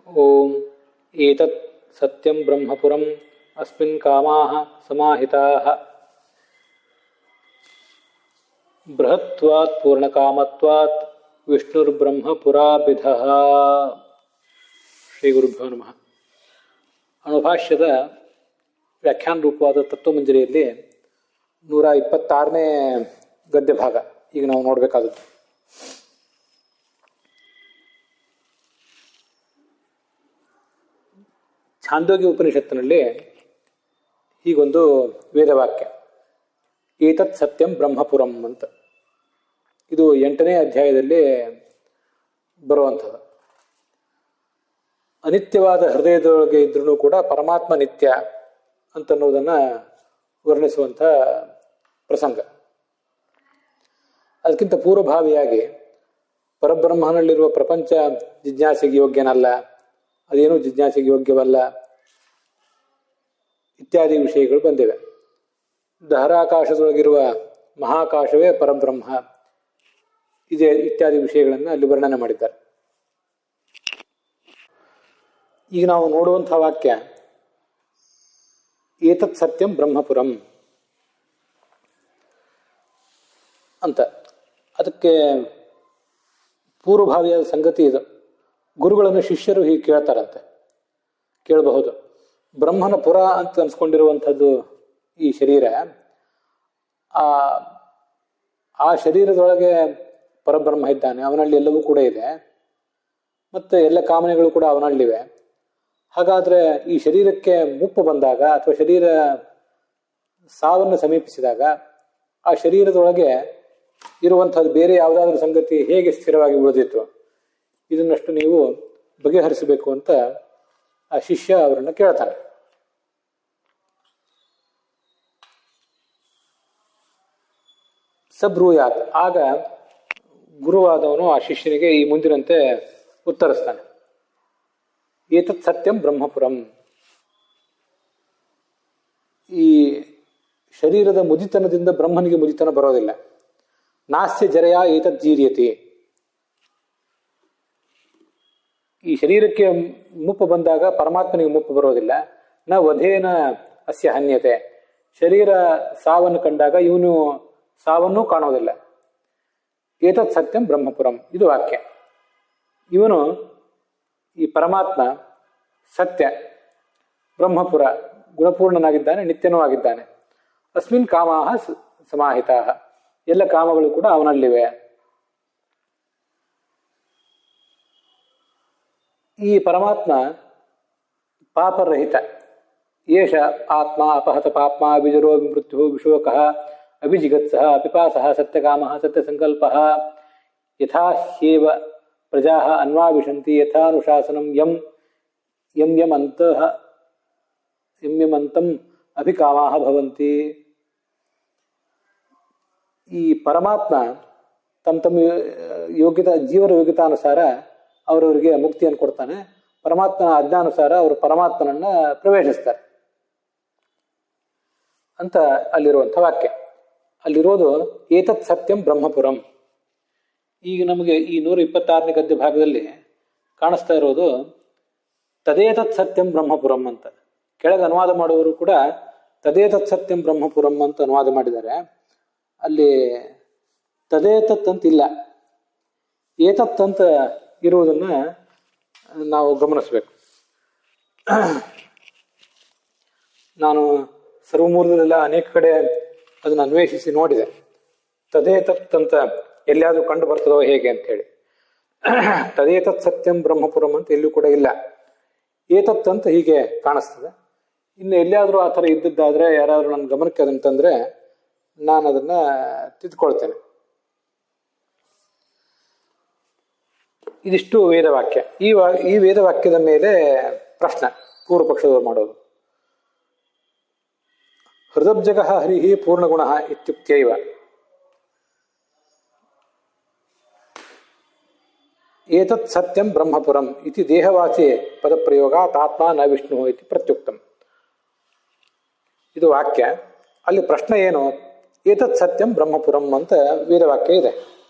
ಓಂ ಏತತ್ ಸತ್ಯಂ ಬ್ರಹ್ಮಪುರಂ ಅಸ್ಮಿನ್ ಕಾಮಾಃ ಸಮಾಹಿತಾಃ ಬೃಹತ್ವಾತ್ ಪೂರ್ಣಕಾಮತ್ವಾತ್ ವಿಷ್ಣುರ್ಬ್ರಹ್ಮಪುರಾಭಿಧಃ. ಶ್ರೀ ಗುರುಭ್ಯೋ ನಮಃ. ಅಣುಭಾಷ್ಯದ ವ್ಯಾಖ್ಯಾನ ರೂಪವಾದ ತತ್ವಮಂಜರಿಯಲ್ಲಿ 126ನೇ ಗದ್ಯ ಭಾಗ ಈಗ ನಾವು ನೋಡಬೇಕಾದದ್ದು. ಛಾಂದೋಗ್ಯ ಉಪನಿಷತ್ತಿನಲ್ಲಿ ಹೀಗೊಂದು ವೇದವಾಕ್ಯ, ಏತತ್ ಸತ್ಯಂ ಬ್ರಹ್ಮಪುರಂ ಅಂತ. ಇದು 8ನೇ ಅಧ್ಯಾಯದಲ್ಲಿ ಬರುವಂಥದ್ದು. ಅನಿತ್ಯವಾದ ಹೃದಯದೊಳಗೆ ಇದ್ರೂ ಕೂಡ ಪರಮಾತ್ಮ ನಿತ್ಯ ಅಂತನ್ನುವುದನ್ನು ವರ್ಣಿಸುವಂಥ ಪ್ರಸಂಗ. ಅದಕ್ಕಿಂತ ಪೂರ್ವಭಾವಿಯಾಗಿ ಪರಬ್ರಹ್ಮನಲ್ಲಿರುವ ಪ್ರಪಂಚ ಜಿಜ್ಞಾಸೆಗೆ ಯೋಗ್ಯನಲ್ಲ, ಅದೇನೂ ಜಿಜ್ಞಾಸೆಗೆ ಯೋಗ್ಯವಲ್ಲ ಇತ್ಯಾದಿ ವಿಷಯಗಳು ಬಂದಿವೆ. ದಹರಾಕಾಶದೊಳಗಿರುವ ಮಹಾಕಾಶವೇ ಪರಬ್ರಹ್ಮ ಇದೆ ಇತ್ಯಾದಿ ವಿಷಯಗಳನ್ನು ಅಲ್ಲಿ ವರ್ಣನೆ ಮಾಡಿದ್ದಾರೆ. ಈಗ ನಾವು ನೋಡುವಂಥ ವಾಕ್ಯ ಏತತ್ ಸತ್ಯಂ ಬ್ರಹ್ಮಪುರಂ ಅಂತ. ಅದಕ್ಕೆ ಪೂರ್ವಭಾವಿಯಾದ ಸಂಗತಿ ಇದು. ಗುರುಗಳನ್ನು ಶಿಷ್ಯರು ಹೀಗೆ ಕೇಳ್ತಾರಂತೆ, ಕೇಳಬಹುದು. ಬ್ರಹ್ಮನ ಪುರ ಅಂತ ಅನ್ಸ್ಕೊಂಡಿರುವಂಥದ್ದು ಈ ಶರೀರ, ಆ ಶರೀರದೊಳಗೆ ಪರಬ್ರಹ್ಮ ಇದ್ದಾನೆ, ಅವನಲ್ಲಿ ಎಲ್ಲವೂ ಕೂಡ ಇದೆ, ಮತ್ತು ಎಲ್ಲ ಕಾಮನೆಗಳು ಕೂಡ ಅವನಲ್ಲಿವೆ. ಹಾಗಾದರೆ ಈ ಶರೀರಕ್ಕೆ ಮುಪ್ಪು ಬಂದಾಗ ಅಥವಾ ಶರೀರ ಸಾವನ್ನು ಸಮೀಪಿಸಿದಾಗ ಆ ಶರೀರದೊಳಗೆ ಇರುವಂಥದ್ದು ಬೇರೆ ಯಾವುದಾದ್ರೂ ಸಂಗತಿ ಹೇಗೆ ಸ್ಥಿರವಾಗಿ ಉಳಿದಿತ್ತು, ಇದನ್ನಷ್ಟು ನೀವು ಬಗೆಹರಿಸಬೇಕು ಅಂತ ಆ ಶಿಷ್ಯ ಅವರನ್ನು ಕೇಳ್ತಾನೆ. ಸಬ್ರೂಯಾತ್. ಆಗ ಗುರುವಾದವನು ಆ ಶಿಷ್ಯನಿಗೆ ಈ ಮುಂದಿನಂತೆ ಉತ್ತರಿಸ್ತಾನೆ, ಏತತ್ ಸತ್ಯಂ ಬ್ರಹ್ಮಪುರಂ. ಈ ಶರೀರದ ಮುದಿತನದಿಂದ ಬ್ರಹ್ಮನಿಗೆ ಮುದಿತನ ಬರೋದಿಲ್ಲ. ನಾಸ್ಯ ಜರೆಯ ಏತತ್ ಜೀರ್ಯತೆ. ಈ ಶರೀರಕ್ಕೆ ಮುಪ್ಪು ಬಂದಾಗ ಪರಮಾತ್ಮನಿಗೆ ಮುಪ್ಪು ಬರೋದಿಲ್ಲ. ನ ವಧೇನ ಅಸ್ಯ ಹನ್ಯತೆ. ಶರೀರ ಸಾವನ್ನು ಕಂಡಾಗ ಇವನು ಸಾವನ್ನೂ ಕಾಣೋದಿಲ್ಲ. ಏತತ್ ಸತ್ಯಂ ಬ್ರಹ್ಮಪುರಂ, ಇದು ವಾಕ್ಯ. ಇವನು ಈ ಪರಮಾತ್ಮ ಸತ್ಯ, ಬ್ರಹ್ಮಪುರ, ಗುಣಪೂರ್ಣನಾಗಿದ್ದಾನೆ, ನಿತ್ಯನೂ ಆಗಿದ್ದಾನೆ. ಅಸ್ಮಿನ್ ಕಾಮಾಹ ಸಮಾಹಿತಾಹ. ಎಲ್ಲ ಕಾಮಗಳು ಕೂಡ ಅವನಲ್ಲಿವೆ. ಈ ಪರಮಾತ್ಮ ಪಾಪರಹಿತ. ಏಷ ಆತ್ಮ ಅಪಹತ ಪಾಪ್ಮ ವಿಜರೋ ಮೃತ್ಯು ವಿಶೋಕಃ ಅಭಿಜಿಗತ್ಸಃ ಪಿಪಾಸಃ ಸತ್ಯಕಾಮಃ ಸತ್ಯಸಂಕಲ್ಪಃ ಯಥಾ ಹ್ಯೇವ ಪ್ರಜಾಃ ಅನ್ವಾವಿಶಂತಿ ಯಥಾನುಶಾಸನಂ ಯಂ ಯಂ ಯಂ ಅಂತಃ ಯಂ ಯಂ ಅಂತಂ ಅಭಿಕಾಮಾಃ ಭವಂತಿ. ಈ ಪರಮಾತ್ಮ ತಮ್ಮ ಯೋಗ್ಯತಾ ಜೀವನ ಯೋಗ್ಯತಾನುಸಾರ ಅವರವರಿಗೆ ಮುಕ್ತಿಯನ್ನು ಕೊಡ್ತಾನೆ. ಪರಮಾತ್ಮನ ಆಜ್ಞಾನುಸಾರ ಅವರು ಪರಮಾತ್ಮನನ್ನ ಪ್ರವೇಶಿಸ್ತಾರೆ ಅಂತ ಅಲ್ಲಿರುವಂಥ ವಾಕ್ಯ. ಅಲ್ಲಿರೋದು ಏತತ್ ಸತ್ಯಂ ಬ್ರಹ್ಮಪುರಂ. ಈಗ ನಮಗೆ ಈ 126ನೇ ಗದ್ಯ ಭಾಗದಲ್ಲಿ ಕಾಣಿಸ್ತಾ ಇರೋದು ತದೇತತ್ ಸತ್ಯಂ ಬ್ರಹ್ಮಪುರಂ ಅಂತ. ಕೆಳಗೆ ಅನುವಾದ ಮಾಡುವವರು ಕೂಡ ತದೇತತ್ ಸತ್ಯಂ ಬ್ರಹ್ಮಪುರಂ ಅಂತ ಅನುವಾದ ಮಾಡಿದ್ದಾರೆ. ಅಲ್ಲಿ ತದೇತತ್ ಅಂತಿಲ್ಲ, ಏತತ್ ಅಂತ ಇರುವುದನ್ನು ನಾವು ಗಮನಿಸಬೇಕು. ನಾನು ಸರ್ವಮೂಲದಲ್ಲೆಲ್ಲ ಅನೇಕ ಕಡೆ ಅದನ್ನು ಅನ್ವೇಷಿಸಿ ನೋಡಿದೆ. ತದೇತತ್ ಅಂತ ಎಲ್ಲಿಯಾದರೂ ಕಂಡು ಬರ್ತದೋ ಹೇಗೆ ಅಂತ ಹೇಳಿ. ತದೇತತ್ ಸತ್ಯಂ ಬ್ರಹ್ಮಪುರಂ ಅಂತ ಎಲ್ಲೂ ಕೂಡ ಇಲ್ಲ. ಏತತ್ ಅಂತ ಹೀಗೆ ಕಾಣಿಸ್ತದೆ. ಇನ್ನು ಎಲ್ಲಿಯಾದರೂ ಆ ಥರ ಇದ್ದದ್ದಾದರೆ ಯಾರಾದರೂ ನನ್ನ ಗಮನಕ್ಕೆ ಅದಂತಂದರೆ ನಾನು ಅದನ್ನು ತಿದ್ಕೊಳ್ತೇನೆ. ಇದಿಷ್ಟು ವೇದವಾಕ್ಯ. ಈ ವೇದವಾಕ್ಯದ ಮೇಲೆ ಪ್ರಶ್ನೆ ಪೂರ್ವ ಪಕ್ಷದವರು ಮಾಡೋದು. ಹೃದಬ್ಜಗಃ ಹರಿಹಿ ಪೂರ್ಣಗುಣಃ ಇತ್ಯುಕ್ತೈವ. ಏತತ್ ಸತ್ಯಂ ಬ್ರಹ್ಮಪುರಂ ಇತಿ ದೇಹವಾಚಿ ಪದಪ್ರಯೋಗಾತ್ ಆತ್ಮ ನ ವಿಷ್ಣು ಇತಿ ಪ್ರತ್ಯುಕ್ತಂ. ಇದು ವಾಕ್ಯ. ಅಲ್ಲಿ ಪ್ರಶ್ನೆ ಏನು? ಏತತ್ ಸತ್ಯಂ ಬ್ರಹ್ಮಪುರಂ ಅಂತ ವೇದವಾಕ್ಯ ಇದೆ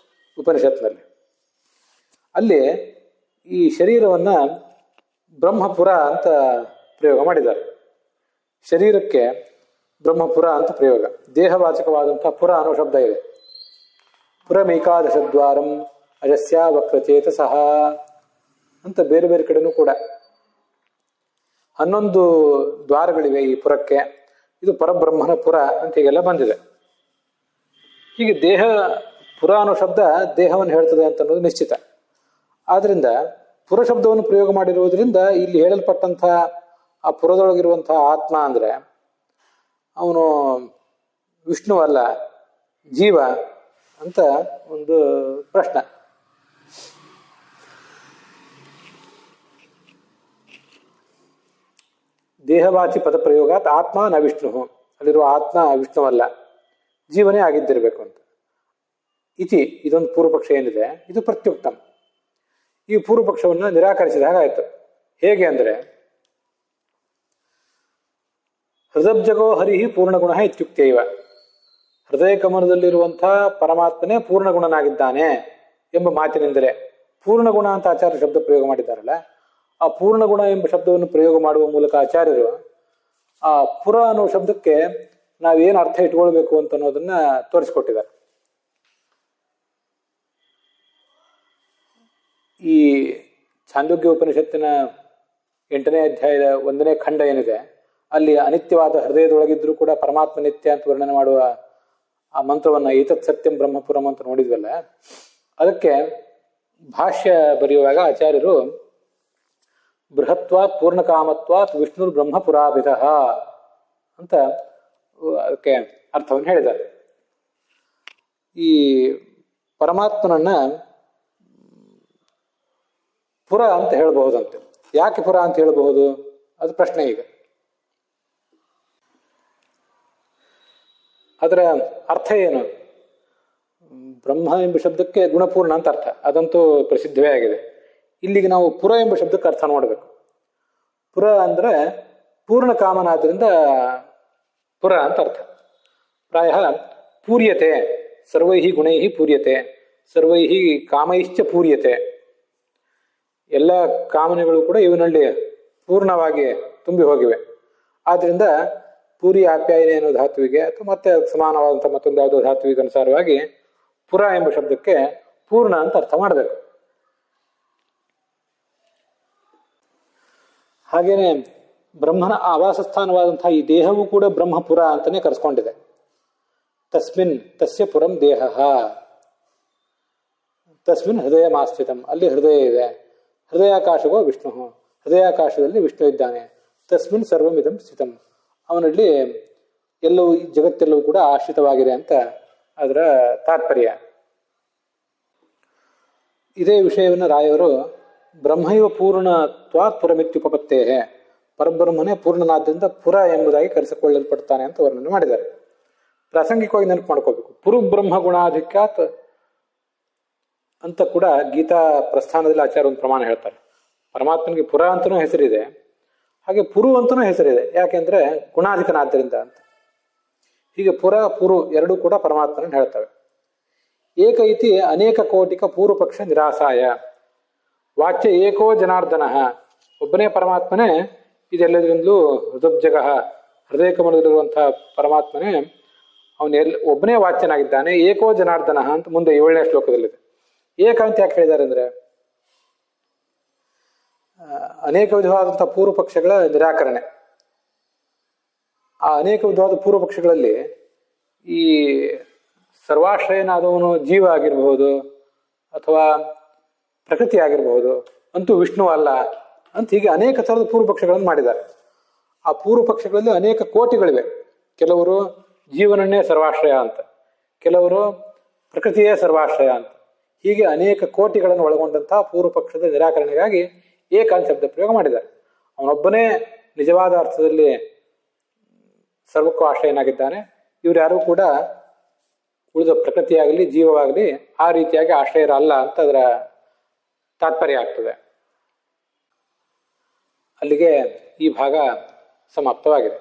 ಉಪನಿಷತ್ನಲ್ಲಿ. ಅಲ್ಲಿ ಈ ಶರೀರವನ್ನು ಬ್ರಹ್ಮಪುರ ಅಂತ ಪ್ರಯೋಗ ಮಾಡಿದ್ದಾರೆ. ಶರೀರಕ್ಕೆ ಬ್ರಹ್ಮಪುರ ಅಂತ ಪ್ರಯೋಗ. ದೇಹವಾಚಕವಾದಂತಹ ಪುರ ಅನ್ನೋ ಶಬ್ದ ಇದೆ. ಪುರಮೇಕಾದಶದ್ವಾರಂ ಅಜಸ್ಯ ವಕ್ರಚೇತಸಃ ಅಂತ ಬೇರೆ ಬೇರೆ ಕಡೆನೂ ಕೂಡ 11 ದ್ವಾರಗಳಿವೆ ಈ ಪುರಕ್ಕೆ. ಇದು ಪರಬ್ರಹ್ಮನ ಪುರ ಅಂತ ಹೀಗೆಲ್ಲ ಬಂದಿದೆ. ಹೀಗೆ ದೇಹ ಪುರ ಅನ್ನೋ ಶಬ್ದ ದೇಹವನ್ನು ಹೇಳ್ತದೆ ಅಂತ ಅನ್ನೋದು ನಿಶ್ಚಿತ. ಆದ್ರಿಂದ ಪುರ ಶಬ್ದವನ್ನು ಪ್ರಯೋಗ ಮಾಡಿರುವುದರಿಂದ ಇಲ್ಲಿ ಹೇಳಲ್ಪಟ್ಟಂತಹ ಆ ಪುರದೊಳಗಿರುವಂತಹ ಆತ್ಮ ಅಂದ್ರೆ ಅವನು ವಿಷ್ಣುವಲ್ಲ, ಜೀವ ಅಂತ ಒಂದು ಪ್ರಶ್ನೆ. ದೇಹವಾಚಿ ಪದ ಪ್ರಯೋಗಾತ್ ಆತ್ಮ ನ ವಿಷ್ಣು, ಅಲ್ಲಿರುವ ಆತ್ಮ ವಿಷ್ಣುವಲ್ಲ, ಜೀವನೇ ಆಗಿದ್ದಿರಬೇಕು ಅಂತ. ಇದೊಂದು ಪೂರ್ವಪಕ್ಷ ಏನಿದೆ ಇದು ಪ್ರತ್ಯುಕ್ತಂ. ಈ ಪೂರ್ವಪಕ್ಷವನ್ನು ನಿರಾಕರಿಸಿದಾಗ ಆಯ್ತು. ಹೇಗೆ ಅಂದ್ರೆ ಹೃದಬ್ಜಗೋ ಹರಿ ಪೂರ್ಣಗುಣ ಇತ್ಯುಕ್ತೈವ, ಹೃದಯ ಕಮಲದಲ್ಲಿರುವಂತಹ ಪರಮಾತ್ಮನೇ ಪೂರ್ಣಗುಣನಾಗಿದ್ದಾನೆ ಎಂಬ ಮಾತಿನಿಂದಲೇ ಪೂರ್ಣಗುಣ ಅಂತ ಆಚಾರ್ಯ ಶಬ್ದ ಪ್ರಯೋಗ ಮಾಡಿದ್ದಾರಲ್ಲ, ಆ ಪೂರ್ಣಗುಣ ಎಂಬ ಶಬ್ದವನ್ನು ಪ್ರಯೋಗ ಮಾಡುವ ಮೂಲಕ ಆಚಾರ್ಯರು ಆ ಪುರ ಅನ್ನೋ ಶಬ್ದಕ್ಕೆ ನಾವೇನು ಅರ್ಥ ಇಟ್ಕೊಳ್ಬೇಕು ಅಂತ ಅನ್ನೋದನ್ನ ತೋರಿಸ್ಕೊಟ್ಟಿದ್ದಾರೆ. ಈ ಛಾಂದೋಗ್ಯ ಉಪನಿಷತ್ತಿನ 8ನೇ ಅಧ್ಯಾಯದ 1ನೇ ಖಂಡ ಏನಿದೆ, ಅಲ್ಲಿ ಅನಿತ್ಯವಾದ ಹೃದಯದೊಳಗಿದ್ರೂ ಕೂಡ ಪರಮಾತ್ಮ ನಿತ್ಯ ಅಂತ ವರ್ಣನೆ ಮಾಡುವ ಆ ಮಂತ್ರವನ್ನ ಏತತ್ ಸತ್ಯಂ ಬ್ರಹ್ಮಪುರಂ ಅಂತ ನೋಡಿದ್ವಲ್ಲ, ಅದಕ್ಕೆ ಭಾಷ್ಯ ಬರೆಯುವಾಗ ಆಚಾರ್ಯರು ಬೃಹತ್ವಾತ್ ಪೂರ್ಣಕಾಮತ್ವಾತ್ ವಿಷ್ಣುರ್ ಬ್ರಹ್ಮಪುರಾಭಿಧ ಅಂತ ಅದಕ್ಕೆ ಅರ್ಥವನ್ನು ಹೇಳಿದ್ದಾರೆ. ಈ ಪರಮಾತ್ಮನನ್ನ ಪುರ ಅಂತ ಹೇಳಬಹುದಂತೆ. ಯಾಕೆ ಪುರ ಅಂತ ಹೇಳಬಹುದು ಅದು ಪ್ರಶ್ನೆ. ಈಗ ಅದರ ಅರ್ಥ ಏನು? ಬ್ರಹ್ಮ ಎಂಬ ಶಬ್ದಕ್ಕೆ ಗುಣಪೂರ್ಣ ಅಂತ ಅರ್ಥ, ಅದಂತೂ ಪ್ರಸಿದ್ಧವೇ ಆಗಿದೆ. ಇಲ್ಲಿಗೆ ನಾವು ಪುರ ಎಂಬ ಶಬ್ದಕ್ಕೆ ಅರ್ಥ ನೋಡಬೇಕು. ಪುರ ಅಂದ್ರೆ ಪೂರ್ಣ ಕಾಮನಾದ್ರಿಂದ ಪುರ ಅಂತ ಅರ್ಥ. ಪ್ರಾಯ ಪೂರ್ಯತೆ, ಸರ್ವೈಹಿ ಗುಣೈಹಿ ಪೂರ್ಯತೆ, ಸರ್ವೈಹಿ ಕಾಮೈಶ್ಚ ಪೂರ್ಯತೆ. ಎಲ್ಲ ಕಾಮನೆಗಳು ಕೂಡ ಇವನಲ್ಲಿ ಪೂರ್ಣವಾಗಿ ತುಂಬಿ ಹೋಗಿವೆ. ಆದ್ರಿಂದ ಪೂರಿ ಆಪ್ಯಾಯನೆ ಅನ್ನೋ ಧಾತುವಿಗೆ ಅಥವಾ ಮತ್ತೆ ಸಮಾನವಾದಂಥ ಮತ್ತೊಂದು ಯಾವುದೋ ಧಾತುವಿಗೆ ಅನುಸಾರವಾಗಿ ಪುರ ಎಂಬ ಶಬ್ದಕ್ಕೆ ಪೂರ್ಣ ಅಂತ ಅರ್ಥ ಮಾಡಬೇಕು. ಹಾಗೇನೆ ಬ್ರಹ್ಮನ ಆವಾಸ ಸ್ಥಾನವಾದಂತಹ ಈ ದೇಹವೂ ಕೂಡ ಬ್ರಹ್ಮಪುರ ಅಂತಾನೆ ಕರೆಸ್ಕೊಂಡಿದೆ. ತಸ್ಮಿನ್ ತಸ್ಯ ಪುರಂ ದೇಹ, ತಸ್ಮಿನ್ ಹೃದಯ ಮಾಸ್ಥಿತಂ, ಅಲ್ಲಿ ಹೃದಯ ಇದೆ. ಹೃದಯಾಕಾಶವೋ ವಿಷ್ಣು, ಹೃದಯಾಕಾಶದಲ್ಲಿ ವಿಷ್ಣು ಇದ್ದಾನೆ. ತಸ್ಮಿನ್ ಸರ್ವಮಿದಂ ಸ್ಥಿತಂ, ಅವನಲ್ಲಿ ಎಲ್ಲವೂ ಈ ಜಗತ್ತೆಲ್ಲವೂ ಕೂಡ ಆಶ್ರಿತವಾಗಿದೆ ಅಂತ ಅದರ ತಾತ್ಪರ್ಯ. ಇದೇ ವಿಷಯವನ್ನು ರಾಯವರು ಬ್ರಹ್ಮೈವ ಪೂರ್ಣತ್ವಾತ್ ಪುರಮಿತ್ಯುಪಪತ್ತೇ, ಪರಬ್ರಹ್ಮನೇ ಪೂರ್ಣನಾದ್ರಿಂದ ಪುರ ಎಂಬುದಾಗಿ ಕರೆಸಿಕೊಳ್ಳಲ್ಪಡ್ತಾನೆ ಅಂತ ವರ್ಣನೆ ಮಾಡಿದ್ದಾರೆ. ಪ್ರಾಸಂಗಿಕವಾಗಿ ನೆನಪು ಮಾಡ್ಕೋಬೇಕು. ಪುರು ಬ್ರಹ್ಮ ಗುಣಾಧಿಕ್ಯಾತ್ ಅಂತ ಕೂಡ ಗೀತಾ ಪ್ರಸ್ಥಾನದಲ್ಲಿ ಆಚಾರ್ಯ ಒಂದು ಪ್ರಮಾಣ ಹೇಳ್ತಾರೆ. ಪರಮಾತ್ಮನಿಗೆ ಪುರ ಅಂತನೂ ಹೆಸರಿದೆ, ಹಾಗೆ ಪುರು ಅಂತನೂ ಹೆಸರಿದೆ. ಯಾಕೆಂದ್ರೆ ಗುಣಾಧಿಕನಾದ್ದರಿಂದ ಅಂತ. ಹೀಗೆ ಪುರ ಪುರು ಎರಡೂ ಕೂಡ ಪರಮಾತ್ಮನ ಹೇಳ್ತವೆ. ಏಕ ಇತಿ ಅನೇಕ ಕೋಟಿಕ ಪೂರ್ವಪಕ್ಷ ನಿರಾಸಾಯ, ವಾಚ್ಯ ಏಕೋ ಜನಾರ್ದನ, ಒಬ್ಬನೇ ಪರಮಾತ್ಮನೇ ಇದೆಲ್ಲದರಿಂದಲೂ ಹೃದಬ್ಜಗ, ಹೃದಯ ಕಮಲದಲ್ಲಿರುವಂತಹ ಪರಮಾತ್ಮನೇ ಅವನು ಒಬ್ಬನೇ ವಾಚ್ಯನಾಗಿದ್ದಾನೆ. ಏಕೋ ಜನಾರ್ದನ ಅಂತ ಮುಂದೆ 7ನೇ ಶ್ಲೋಕದಲ್ಲಿದೆ. ಏಕ ಅಂತ ಯಾಕೆ ಹೇಳಿದ್ದಾರೆ ಅಂದ್ರೆ ಅನೇಕ ವಿಧವಾದಂತಹ ಪೂರ್ವ ಪಕ್ಷಗಳ ನಿರಾಕರಣೆ. ಆ ಅನೇಕ ವಿಧವಾದ ಪೂರ್ವ ಪಕ್ಷಗಳಲ್ಲಿ ಈ ಸರ್ವಾಶ್ರಯನಾದವನು ಜೀವ ಆಗಿರಬಹುದು ಅಥವಾ ಪ್ರಕೃತಿ ಆಗಿರಬಹುದು, ಅಂತೂ ವಿಷ್ಣು ಅಲ್ಲ ಅಂತ ಹೀಗೆ ಅನೇಕ ಥರದ ಪೂರ್ವ ಪಕ್ಷಗಳನ್ನು ಮಾಡಿದ್ದಾರೆ. ಆ ಪೂರ್ವ ಪಕ್ಷಗಳಲ್ಲಿ ಅನೇಕ ಕೋಟಿಗಳಿವೆ. ಕೆಲವರು ಜೀವನನ್ನೇ ಸರ್ವಾಶ್ರಯ ಅಂತ, ಕೆಲವರು ಪ್ರಕೃತಿಯೇ ಸರ್ವಾಶ್ರಯ ಅಂತ, ಹೀಗೆ ಅನೇಕ ಕೋಟಿಗಳನ್ನು ಒಳಗೊಂಡಂತಹ ಪೂರ್ವ ಪಕ್ಷದ ನಿರಾಕರಣೆಗಾಗಿ ಏಕಾಂತ ಶಬ್ದ ಪ್ರಯೋಗ ಮಾಡಿದ್ದಾರೆ. ಅವನೊಬ್ಬನೇ ನಿಜವಾದ ಅರ್ಥದಲ್ಲಿ ಸರ್ವಕ್ಕೂ ಆಶ್ರಯನಾಗಿದ್ದಾನೆ. ಇವರು ಯಾರೂ ಕೂಡ ಉಳಿದ ಪ್ರಕೃತಿಯಾಗಲಿ ಜೀವವಾಗಲಿ ಆ ರೀತಿಯಾಗಿ ಆಶ್ರಯರಲ್ಲ ಅಂತ ಅದರ ತಾತ್ಪರ್ಯ ಆಗ್ತದೆ. ಅಲ್ಲಿಗೆ ಈ ಭಾಗ ಸಮಾಪ್ತವಾಗಿದೆ.